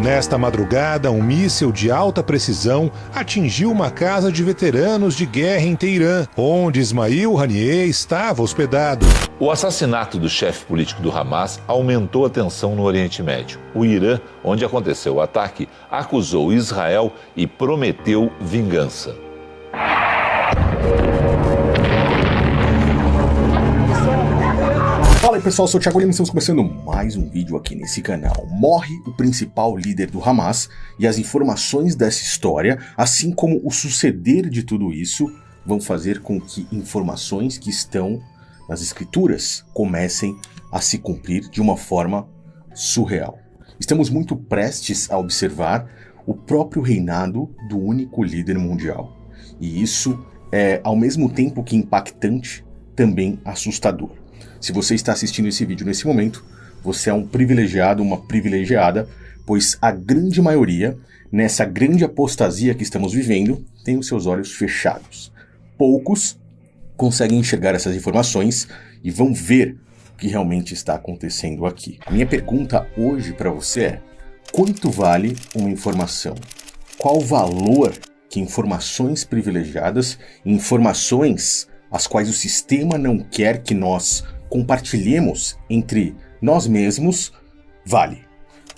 Nesta madrugada, um míssil de alta precisão atingiu uma casa de veteranos de guerra em Teherã, onde Ismail Haniyeh estava hospedado. O assassinato do chefe político do Hamas aumentou a tensão no Oriente Médio. O Irã, onde aconteceu o ataque, acusou Israel e prometeu vingança. Fala aí pessoal, eu sou o Thiago Lima e estamos começando mais um vídeo aqui nesse canal. Morre o principal líder do Hamas e as informações dessa história, assim como o suceder de tudo isso, vão fazer com que informações que estão nas escrituras comecem a se cumprir de uma forma surreal. Estamos muito prestes a observar o próprio reinado do único líder mundial. E isso é, ao mesmo tempo que impactante, também assustador. Se você está assistindo esse vídeo nesse momento, você é um privilegiado, uma privilegiada, pois a grande maioria, nessa grande apostasia que estamos vivendo, tem os seus olhos fechados. Poucos conseguem enxergar essas informações e vão ver o que realmente está acontecendo aqui. A minha pergunta hoje para você é: quanto vale uma informação? Qual o valor que informações privilegiadas, informações as quais o sistema não quer que nós compartilhemos entre nós mesmos, vale?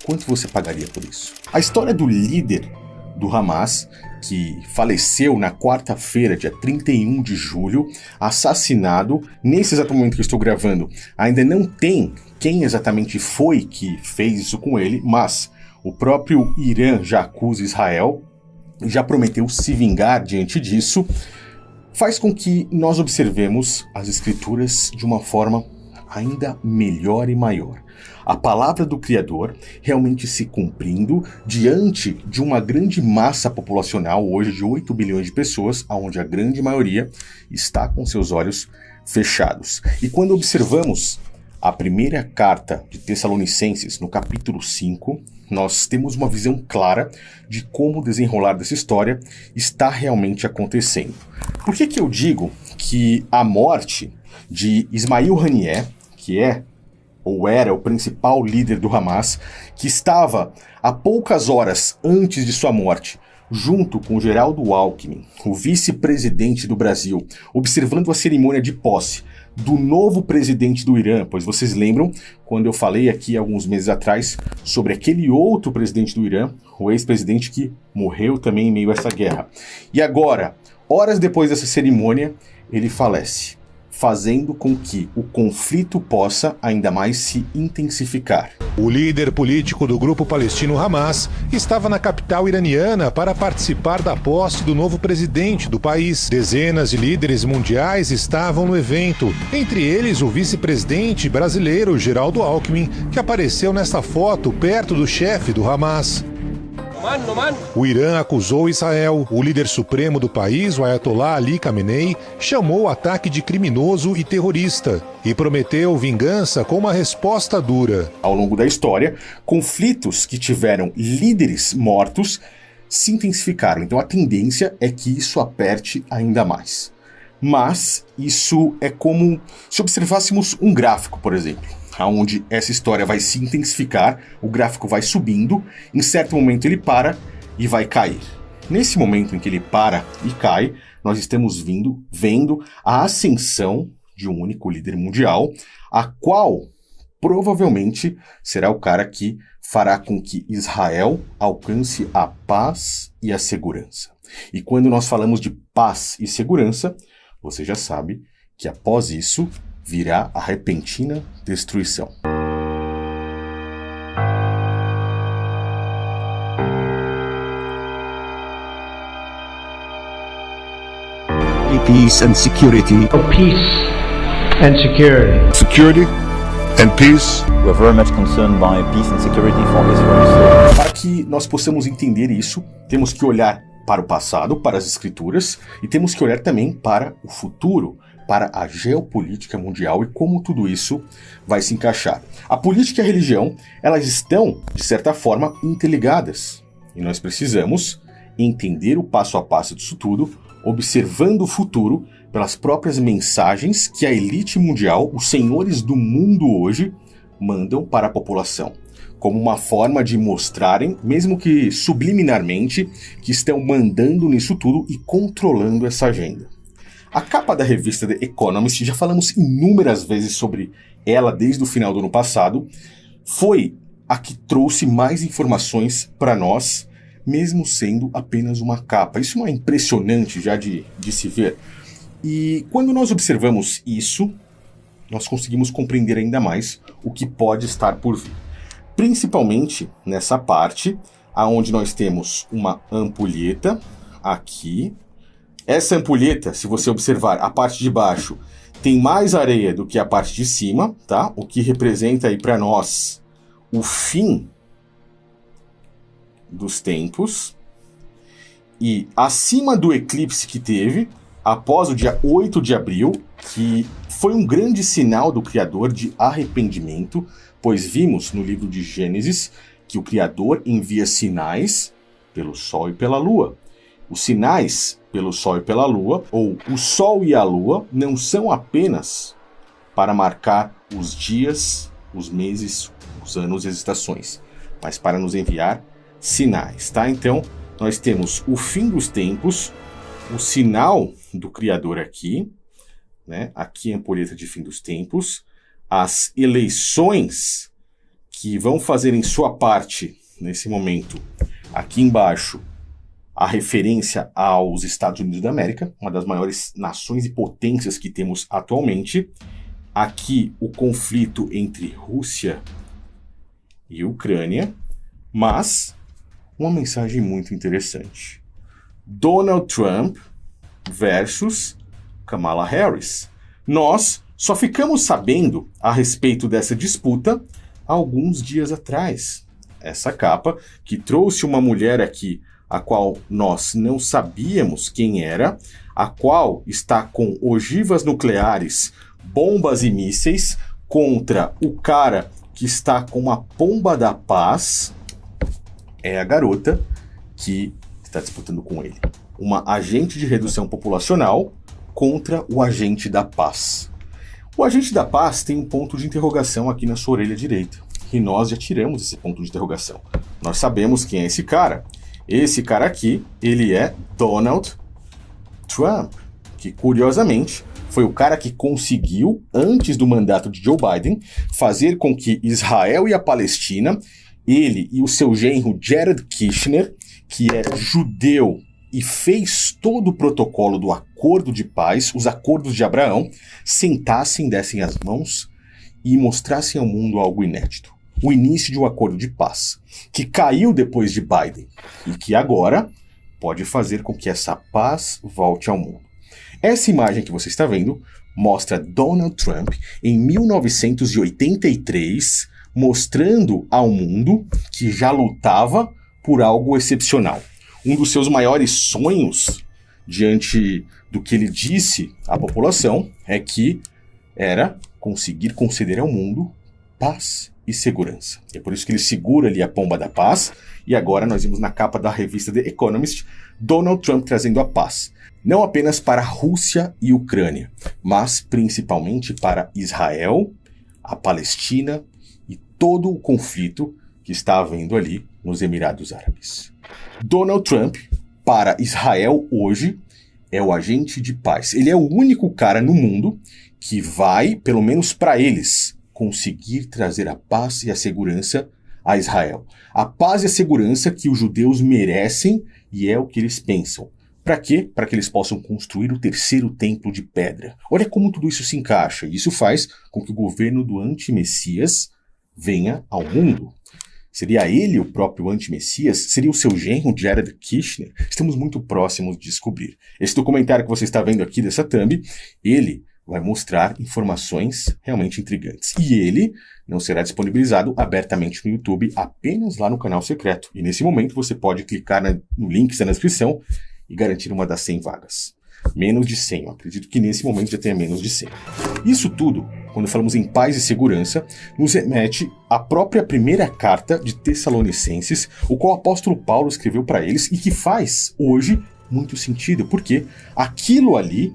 Quanto você pagaria por isso? A história do líder do Hamas, que faleceu na quarta-feira, dia 31 de julho, assassinado, nesse exato momento que eu estou gravando, ainda não tem quem exatamente foi que fez isso com ele, mas o próprio Irã já acusa Israel, já prometeu se vingar diante disso, faz com que nós observemos as escrituras de uma forma ainda melhor e maior. A palavra do Criador realmente se cumprindo diante de uma grande massa populacional, hoje de 8 bilhões de pessoas, onde a grande maioria está com seus olhos fechados. E quando observamos a primeira carta de Tessalonicenses, no capítulo 5, nós temos uma visão clara de como o desenrolar dessa história está realmente acontecendo. Por que eu digo que a morte de Ismail Haniyeh, que é ou era o principal líder do Hamas, que estava a poucas horas antes de sua morte, junto com Geraldo Alckmin, o vice-presidente do Brasil, observando a cerimônia de posse do novo presidente do Irã, pois vocês lembram quando eu falei aqui alguns meses atrás sobre aquele outro presidente do Irã, o ex-presidente que morreu também em meio a essa guerra. E agora, horas depois dessa cerimônia, ele falece, fazendo com que o conflito possa ainda mais se intensificar. O líder político do grupo palestino Hamas estava na capital iraniana para participar da posse do novo presidente do país. Dezenas de líderes mundiais estavam no evento, entre eles o vice-presidente brasileiro Geraldo Alckmin, que apareceu nesta foto perto do chefe do Hamas. O Irã acusou Israel. O líder supremo do país, o Ayatollah Ali Khamenei, chamou o ataque de criminoso e terrorista e prometeu vingança com uma resposta dura. Ao longo da história, conflitos que tiveram líderes mortos se intensificaram. Então a tendência é que isso aperte ainda mais. Mas isso é como se observássemos um gráfico, por exemplo, onde essa história vai se intensificar, o gráfico vai subindo, em certo momento ele para e vai cair. Nesse momento em que ele para e cai, nós estamos vendo a ascensão de um único líder mundial, a qual provavelmente será o cara que fará com que Israel alcance a paz e a segurança. E quando nós falamos de paz e segurança, você já sabe que após isso virá a repentina destruição. Peace and security. Peace and security. Security and peace. We're very much concerned by peace and security for Israel. Para que nós possamos entender isso, temos que olhar para o passado, para as escrituras, e temos que olhar também para o futuro, para a geopolítica mundial e como tudo isso vai se encaixar. A política e a religião, elas estão, de certa forma, interligadas. E nós precisamos entender o passo a passo disso tudo, observando o futuro pelas próprias mensagens que a elite mundial, os senhores do mundo hoje, mandam para a população. como uma forma de mostrarem, mesmo que subliminarmente, que estão mandando nisso tudo e controlando essa agenda. A capa da revista The Economist, já falamos inúmeras vezes sobre ela desde o final do ano passado, foi a que trouxe mais informações para nós, mesmo sendo apenas uma capa. Isso não é impressionante já de se ver? E quando nós observamos isso, nós conseguimos compreender ainda mais o que pode estar por vir. Principalmente nessa parte, onde nós temos uma ampulheta aqui. Essa ampulheta, se você observar a parte de baixo, tem mais areia do que a parte de cima, tá? O que representa aí para nós o fim dos tempos. E acima do eclipse que teve, após o dia 8 de abril, que foi um grande sinal do Criador de arrependimento, pois vimos no livro de Gênesis que o Criador envia sinais pelo Sol e pela Lua. Os sinais pelo Sol e pela Lua, ou o Sol e a Lua, não são apenas para marcar os dias, os meses, os anos e as estações, mas para nos enviar sinais, tá? Então, nós temos o fim dos tempos, o sinal do Criador aqui, né? Aqui a ampulheta de fim dos tempos, as eleições que vão fazer em sua parte, nesse momento, aqui embaixo, a referência aos Estados Unidos da América, uma das maiores nações e potências que temos atualmente. Aqui o conflito entre Rússia e Ucrânia, mas uma mensagem muito interessante. Donald Trump versus Kamala Harris. Nós só ficamos sabendo a respeito dessa disputa alguns dias atrás. Essa capa que trouxe uma mulher aqui, a qual nós não sabíamos quem era, a qual está com ogivas nucleares, bombas e mísseis, contra o cara que está com uma pomba da paz, é a garota que está disputando com ele. Uma agente de redução populacional contra o agente da paz. O agente da paz tem um ponto de interrogação aqui na sua orelha direita. E nós já tiramos esse ponto de interrogação. Nós sabemos quem é esse cara. Esse cara aqui, ele é Donald Trump, que curiosamente foi o cara que conseguiu, antes do mandato de Joe Biden, fazer com que Israel e a Palestina, ele e o seu genro Jared Kushner, que é judeu e fez todo o protocolo do acordo de paz, os acordos de Abraão, sentassem, dessem as mãos e mostrassem ao mundo algo inédito. O início de um acordo de paz, que caiu depois de Biden e que agora pode fazer com que essa paz volte ao mundo. Essa imagem que você está vendo mostra Donald Trump em 1983, mostrando ao mundo que já lutava por algo excepcional. Um dos seus maiores sonhos, diante do que ele disse à população, é que era conseguir conceder ao mundo paz e segurança. É por isso que ele segura ali a pomba da paz, e agora nós vimos na capa da revista The Economist, Donald Trump trazendo a paz. Não apenas para a Rússia e Ucrânia, mas principalmente para Israel, a Palestina e todo o conflito que está havendo ali nos Emirados Árabes. Donald Trump, para Israel hoje, é o agente de paz. Ele é o único cara no mundo que vai, pelo menos para eles, conseguir trazer a paz e a segurança a Israel. A paz e a segurança que os judeus merecem e é o que eles pensam. Para quê? Para que eles possam construir o terceiro templo de pedra. Olha como tudo isso se encaixa. E isso faz com que o governo do anti-Messias venha ao mundo. Seria ele o próprio anti-Messias? Seria o seu genro, Jared Kushner? Estamos muito próximos de descobrir. Esse documentário que você está vendo aqui dessa thumb, ele vai mostrar informações realmente intrigantes. E ele não será disponibilizado abertamente no YouTube, apenas lá no canal secreto. E nesse momento você pode clicar no link que está na descrição e garantir uma das 100 vagas. Menos de 100, eu acredito que nesse momento já tenha menos de 100. Isso tudo, quando falamos em paz e segurança, nos remete à própria primeira carta de Tessalonicenses, o qual o apóstolo Paulo escreveu para eles e que faz, hoje, muito sentido, porque aquilo ali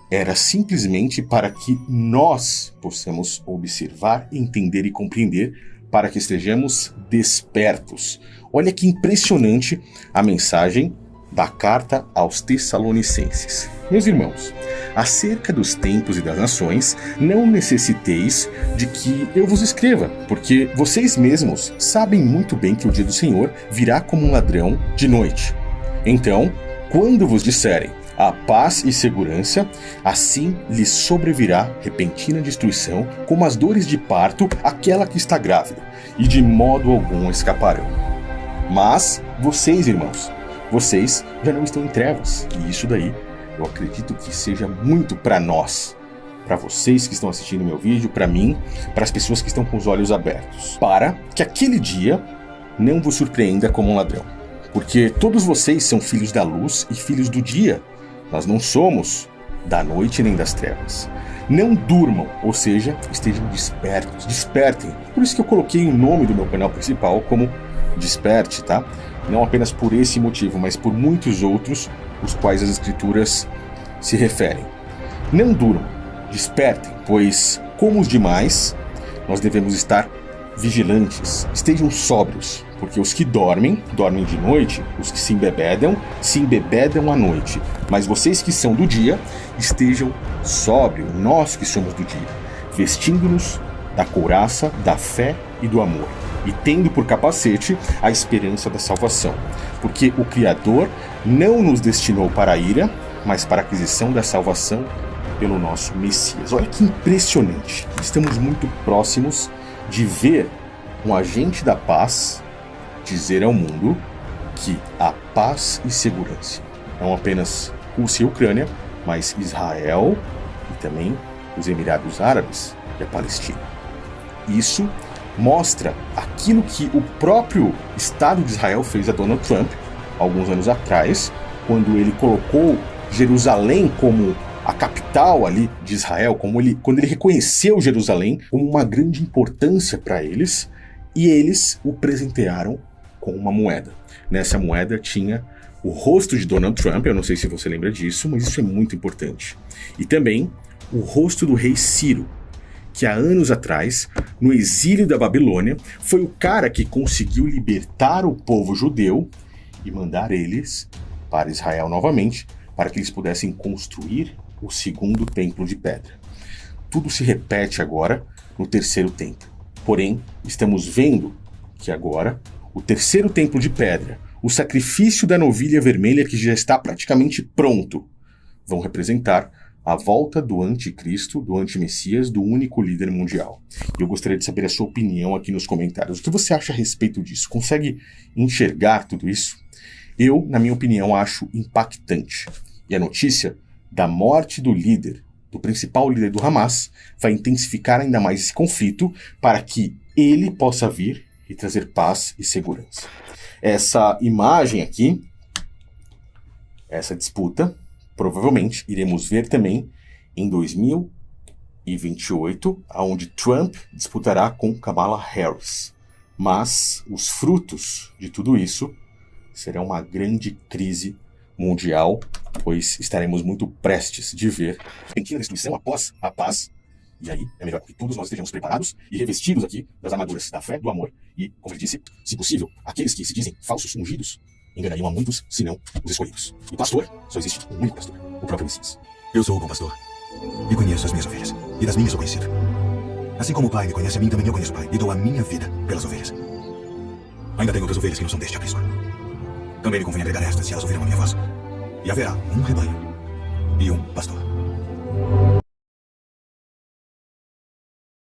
era simplesmente para que nós possamos observar, entender e compreender para que estejamos despertos. Olha que impressionante a mensagem da carta aos Tessalonicenses. Meus irmãos, acerca dos tempos e das nações, não necessiteis de que eu vos escreva, porque vocês mesmos sabem muito bem que o dia do Senhor virá como um ladrão de noite. Então, quando vos disserem a paz e segurança, assim lhes sobrevirá repentina destruição, como as dores de parto, aquela que está grávida, e de modo algum escaparão. Mas vocês, irmãos, vocês já não estão em trevas, e isso daí eu acredito que seja muito para nós, para vocês que estão assistindo meu vídeo, para mim, para as pessoas que estão com os olhos abertos, para que aquele dia não vos surpreenda como um ladrão. Porque todos vocês são filhos da luz e filhos do dia. Nós não somos da noite nem das trevas. Não durmam, ou seja, estejam despertos, despertem. Por isso que eu coloquei o nome do meu canal principal como Desperte, tá? Não apenas por esse motivo, mas por muitos outros, os quais as escrituras se referem. Não durmam, despertem, pois, como os demais, nós devemos estar vigilantes, estejam sóbrios, porque os que dormem, dormem de noite, os que se embebedam à noite. Mas vocês que são do dia, estejam sóbrios, nós que somos do dia, vestindo-nos da couraça, da fé e do amor, e tendo por capacete a esperança da salvação. Porque o Criador não nos destinou para a ira, mas para a aquisição da salvação pelo nosso Messias. Olha que impressionante. Estamos muito próximos de ver um agente da paz dizer ao mundo que há paz e segurança. Não apenas Rússia e Ucrânia, mas Israel e também os Emirados Árabes e a Palestina. Isso mostra aquilo que o próprio Estado de Israel fez a Donald Trump alguns anos atrás, quando ele colocou Jerusalém como a capital ali de Israel, quando ele reconheceu Jerusalém como uma grande importância para eles, e eles o presentearam com uma moeda. Nessa moeda tinha o rosto de Donald Trump, eu não sei se você lembra disso, mas isso é muito importante. E também o rosto do rei Ciro, que há anos atrás, no exílio da Babilônia, foi o cara que conseguiu libertar o povo judeu e mandar eles para Israel novamente, para que eles pudessem construir o segundo templo de pedra. Tudo se repete agora no terceiro templo. Porém, estamos vendo que agora o terceiro templo de pedra, o sacrifício da novilha vermelha que já está praticamente pronto, vão representar a volta do anticristo, do antimessias, do único líder mundial. E eu gostaria de saber a sua opinião aqui nos comentários. O que você acha a respeito disso? Consegue enxergar tudo isso? Eu, na minha opinião, acho impactante. E a notícia da morte do líder, do principal líder do Hamas, vai intensificar ainda mais esse conflito para que ele possa vir e trazer paz e segurança. Essa imagem aqui, essa disputa, provavelmente iremos ver também em 2028, onde Trump disputará com Kamala Harris. Mas os frutos de tudo isso serão uma grande crise mundial, pois estaremos muito prestes de ver repentina destruição após a paz. E aí é melhor que todos nós estejamos preparados e revestidos aqui das armaduras da fé, do amor. E, como eu disse, se possível, aqueles que se dizem falsos ungidos enganariam a muitos, senão os escolhidos. E pastor, só existe um único pastor, o próprio Messias. Eu sou o bom pastor e conheço as minhas ovelhas, e das minhas sou conhecido. Assim como o Pai me conhece a mim, também eu conheço o Pai, e dou a minha vida pelas ovelhas. Ainda tenho outras ovelhas que não são deste aprisco. Também me convém agregar estas, se elas ouviram a minha voz. E haverá um rebanho e um pastor.